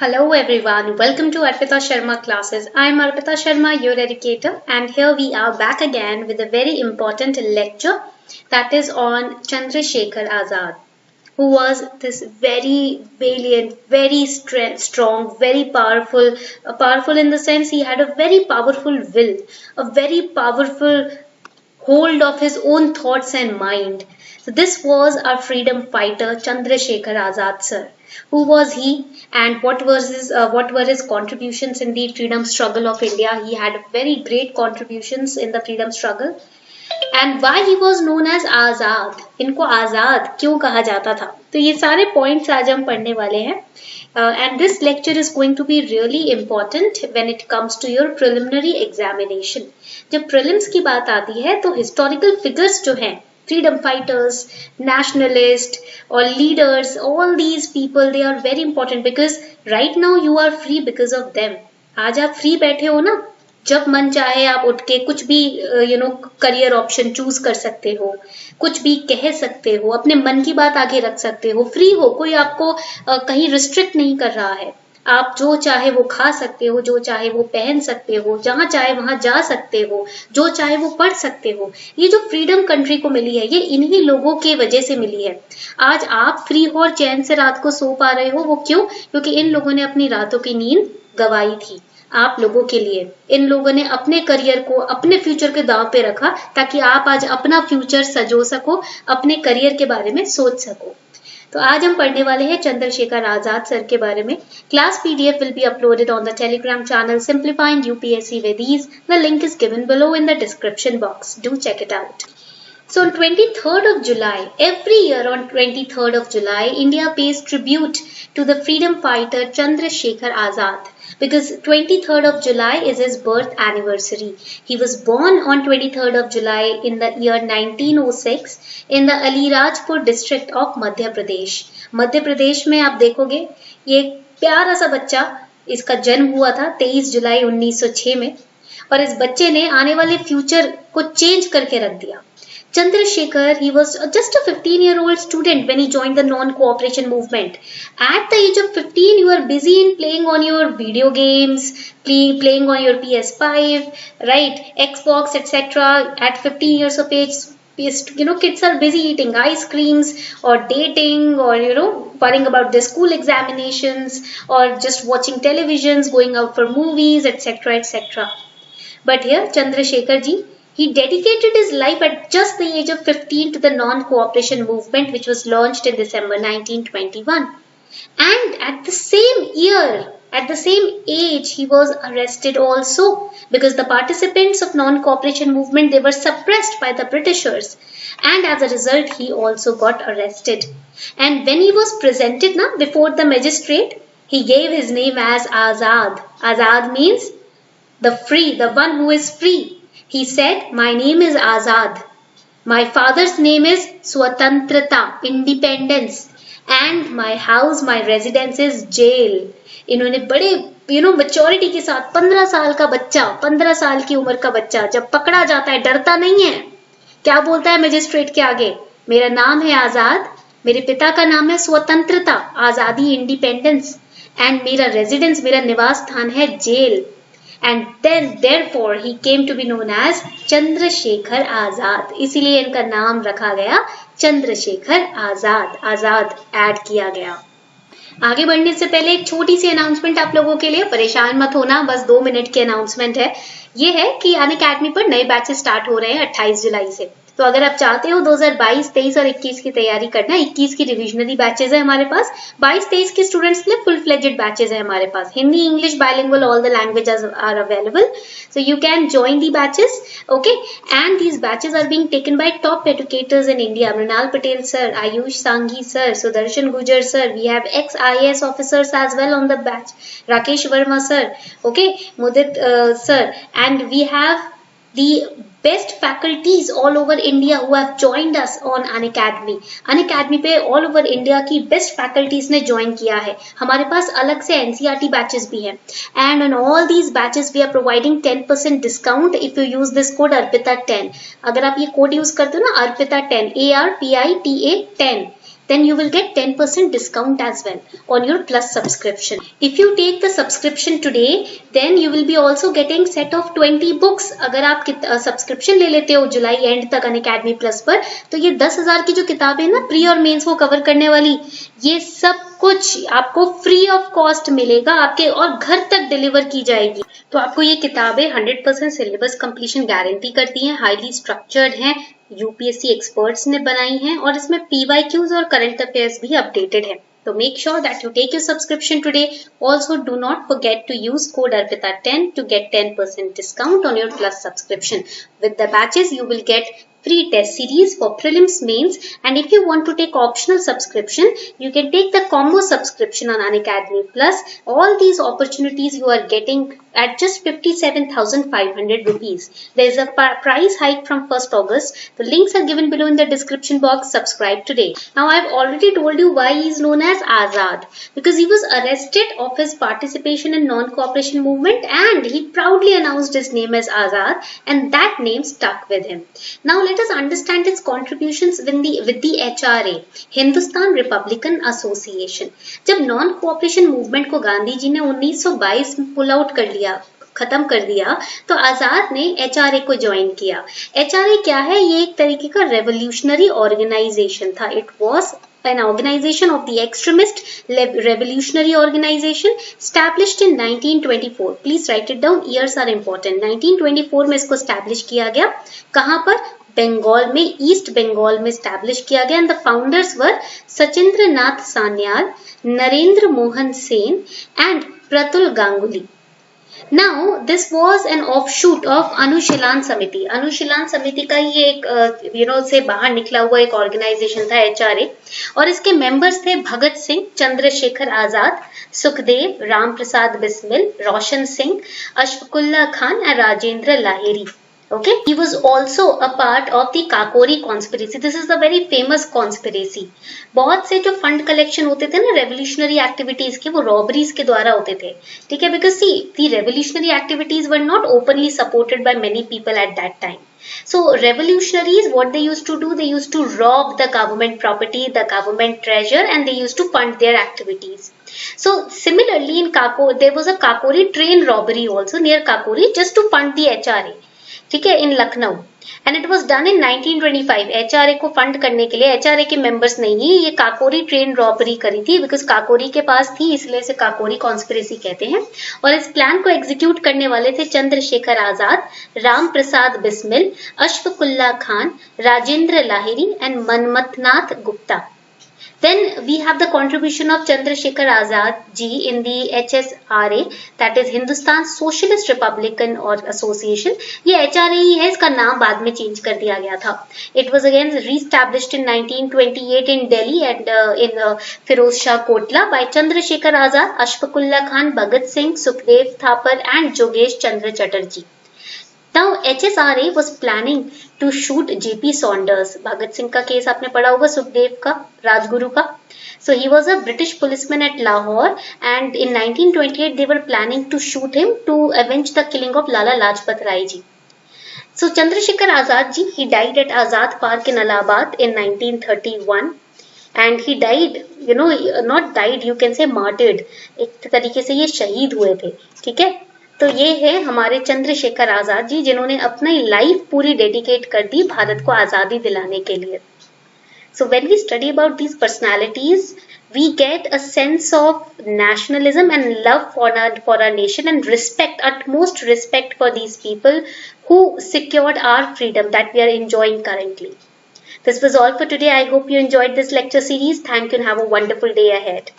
Hello everyone, welcome to Arpita Sharma classes. I am Arpita Sharma, your educator, and here we are back again with a very important lecture that is on Chandrasekhar Azad, who was this very valiant, very strong, very powerful, powerful in the sense he had a very powerful will, a very powerful hold of his own thoughts and mind. So this was our freedom fighter Chandrasekhar Azad sir. Who was he, and what were his contributions in the freedom struggle of India? He had very great contributions in the freedom struggle, and why he was known as आजाद. इनको आजाद क्यों कहा जाता था, तो ये सारे points आज हम पढ़ने वाले हैं. And this lecture is going to be really important when it comes to your preliminary examination. जब prelims की बात आती है तो historical figures जो हैं, freedom fighters, nationalists or leaders, all these people, they are very important because right now you are free because of them. आज आप फ्री बैठे हो ना, जब मन चाहे आप उठ के कुछ भी करियर ऑप्शन चूज कर सकते हो, कुछ भी कह सकते हो, अपने मन की बात आगे रख सकते हो, फ्री हो, कोई आपको कहीं रिस्ट्रिक्ट नहीं कर रहा है. आप जो चाहे वो खा सकते हो, जो चाहे वो पहन सकते हो, जहां चाहे वहां जा सकते हो, जो चाहे वो पढ़ सकते हो. ये जो फ्रीडम कंट्री को मिली है, ये इन्हीं लोगों के वजह से मिली है. आज आप फ्री हो और चैन से रात को सो पा रहे हो, वो क्यों? क्योंकि इन लोगों ने अपनी रातों की नींद गवाई थी आप लोगों के लिए. इन लोगों ने अपने करियर को, अपने फ्यूचर के दांव पे रखा ताकि आप आज अपना फ्यूचर सजो सको, अपने करियर के बारे में सोच सको. तो आज हम पढ़ने वाले हैं चंद्रशेखर आजाद सर के बारे में. Class PDF will be uploaded on the Telegram channel simplifying UPSC with ease. The link is given below in the description box. Do check it out. So on 23rd of July, every year on 23rd of July, India pays tribute to the freedom fighter Chandrasekhar Azad because 23rd of July is his birth anniversary. He was born on 23rd of July in the year 1906 in the Alirajpur district of Madhya Pradesh. Madhya Pradesh में आप देखोगे ये प्यारा सा बच्चा, इसका जन्म हुआ था 23 जुलाई 1906 में, और इस बच्चे ने आने वाले फ्यूचर को चेंज करके रख दिया. Chandrasekhar, he was just a 15-year-old student when he joined the non-cooperation movement. At the age of 15, you are busy in playing on your video games, playing on your PS5, right, Xbox, etc. At 15 years of age, kids are busy eating ice creams or dating or, worrying about their school examinations or just watching televisions, going out for movies, etc., etc. But here, Chandrasekhar ji, he dedicated his life at just the age of 15 to the non-cooperation movement, which was launched in December 1921. And at the same year, at the same age, he was arrested also because the participants of non-cooperation movement, they were suppressed by the Britishers. And as a result, he also got arrested. And when he was presented before the magistrate, he gave his name as Azad. Azad means the free, the one who is free. He said, my name is Azad. My father's name is Swatantrata, independence. And my house, my residence is jail. इन्होंने बड़े maturity के साथ 15 साल का बच्चा, 15 साल की उम्र का बच्चा जब पकड़ा जाता है, डरता नहीं है. क्या बोलता है मजिस्ट्रेट के आगे? मेरा नाम है आजाद, मेरे पिता का नाम है स्वतंत्रता, आजादी, इंडिपेंडेंस, एंड मेरा रेजिडेंस, मेरा निवास स्थान है jail. And then therefore he came to be known as Chandrasekhar Azad. इसीलिए इनका नाम रखा गया चंद्रशेखर आजाद. आजाद ऐड किया गया. आगे बढ़ने से पहले एक छोटी सी अनाउंसमेंट आप लोगों के लिए. परेशान मत होना, बस 2 मिनट की अनाउंसमेंट है. ये है कि अनअकैडमी पर नए बैचेस स्टार्ट हो रहे हैं 28 जुलाई से. तो अगर आप चाहते हो 2022, 23 और 21 की तैयारी करना, 21 की रिविजनरी बैचेज है हमारे पास, 22, 23 के स्टूडेंट्स के लिए फुल फ्लेजेड बैचेज है हमारे पास. Hindi, English, bilingual, all the languages are available. So you can join the batches, okay? And these batches are being taken by top educators in India. Mrinal Patel sir, Ayush Sanghi sir, Sudarshan Gujar sir. We have ex-IAS officers as well on the batch. Rakesh Verma sir, okay? Mudit sir. And we have the best faculties all over India who have joined us on Unacademy. Unacademy पे all over India की best faculties ने join किया है. हमारे पास अलग से NCERT batches भी हैं. And on all these batches we are providing 10% discount if you use this code ARPITA10. अगर आप ये code use करते हो ना, ARPITA10, ARPITA 10, then you will get 10% discount as well on your Plus subscription. If you take the subscription today, then you will be also getting set of 20 books. अगर आप subscription ले लेते हो जुलाई and तक Unacademy plus पर, तो ये 10,000 की जो किताबें ना प्री और मेंस को कवर करने वाली, ये सब कुछ आपको फ्री ऑफ कॉस्ट मिलेगा आपके और घर तक डिलीवर की जाएगी। तो आपको ये किताबें 100% सिलेबस कंप्लीशन गारंटी करती हैं, हाईली स्ट्रक्चर्ड हैं, यूपीएससी एक्सपर्ट्स ने बनाई हैं और इसमें पीवाईक्यूज और करंट अफेयर्स भी अपडेटेड है। So make sure that you take your subscription today. Also, do not forget to use code ARPITA10 to get 10% discount on your Plus subscription. With the batches, you will get free test series for prelims, mains, and if you want to take optional subscription, you can take the combo subscription on Unacademy Plus. All these opportunities you are getting at just 57,500 rupees. There is a price hike from 1st August. The links are given below in the description box. Subscribe today. Now, I've already told you why he is known as Azad, because he was arrested of his participation in non-cooperation movement and he proudly announced his name as Azad, and that name stuck with him. Now, let us understand his contributions with the HRA, Hindustan Republican Association. जब non cooperation movement को गांधी जी ने 1922 में pull out कर लिया, खत्म कर दिया, तो आजाद ने एचआरए को ज्वाइन किया। एचआरए क्या है? ये एक तरीके का रेवोल्यूशनरी ऑर्गेनाइजेशन था। It was an organization of the extremist revolutionary organization established in 1924. Please write it down, years are important. 1924 में इसको establish किया गया। कहाँ पर? बंगाल में, ईस्ट बंगाल में establish किया गया। and the founders were Sachindra Nath Sanyal, Narendra Mohan Sen and Pratul Ganguly. Now, this was an offshoot of अनुशीलन समिति. अनुशीलन समिति का ही एक से बाहर निकला हुआ एक ऑर्गेनाइजेशन था एचआरए, और इसके मेंबर्स थे भगत सिंह, चंद्रशेखर आजाद, सुखदेव, राम प्रसाद बिस्मिल, रोशन सिंह, अशफाकुल्ला खान और Rajendra Lahiri. Okay, he was also a part of the Kakori conspiracy. This is the very famous conspiracy. बहुत से जो फंड कलेक्शन होते थे ना रेवोल्यूशनरी एक्टिविटीज के, वो रॉबरीज के द्वारा होते थे, ठीक है, because see the revolutionary activities were not openly supported by many people at that time. So revolutionaries, what they used to do, they used to rob the government property, the government treasure, and they used to fund their activities. So similarly in Kakori, there was a Kakori train robbery also near Kakori just to fund the HRA. ठीक है, in Lucknow, and it was done in 1925. HRA को fund करने के लिए HRA के members ने ही ये Kakori train robbery करी थी, बिकॉज काकोरी के पास थी, इसलिए इसे काकोरी कॉन्स्पिरेसी कहते हैं. और इस प्लान को एग्जीक्यूट करने वाले थे Chandrashekhar Azad, Ram Prasad Bismil, Ashfaqulla Khan, Rajendra Lahiri and Manmathnath Gupta. Then we have the contribution of Chandrasekhar Azad ji in the HSRA, that is Hindustan Socialist Republican or Association. ये HRA ही है, इसका नाम बाद में चेंज कर दिया गया था. It was again re-established in 1928 in Delhi and in Firoz Shah Kotla by Chandrasekhar Azad, Ashfaqullah Khan, Bhagat Singh, Sukhdev Thapar and Jogesh Chandra Chatterjee. Now HSRA was planning to shoot JP Saunders. Bhagat Singh का case आपने पढ़ा होगा, सुखदेव का, राजगुरु का. So he was a British policeman at Lahore, and in 1928 they were planning to shoot him to avenge the killing of Lala Lajpat Rai ji. So Chandrasekhar Azad ji, he died at Azad Park in Allahabad in 1931. And he died, not died, you can say martyred. एक तरीके से ये शहीद हुए थे, ठीक है. तो ये है हमारे चंद्रशेखर आजाद जी, जिन्होंने अपनी लाइफ पूरी डेडिकेट कर दी भारत को आजादी दिलाने के लिए. So when we study about these personalities, we get a sense of nationalism and love for our nation and respect, utmost respect for these people who secured our freedom that we are enjoying currently. This was all for today. I hope you enjoyed this lecture series. Thank you and have a wonderful day ahead.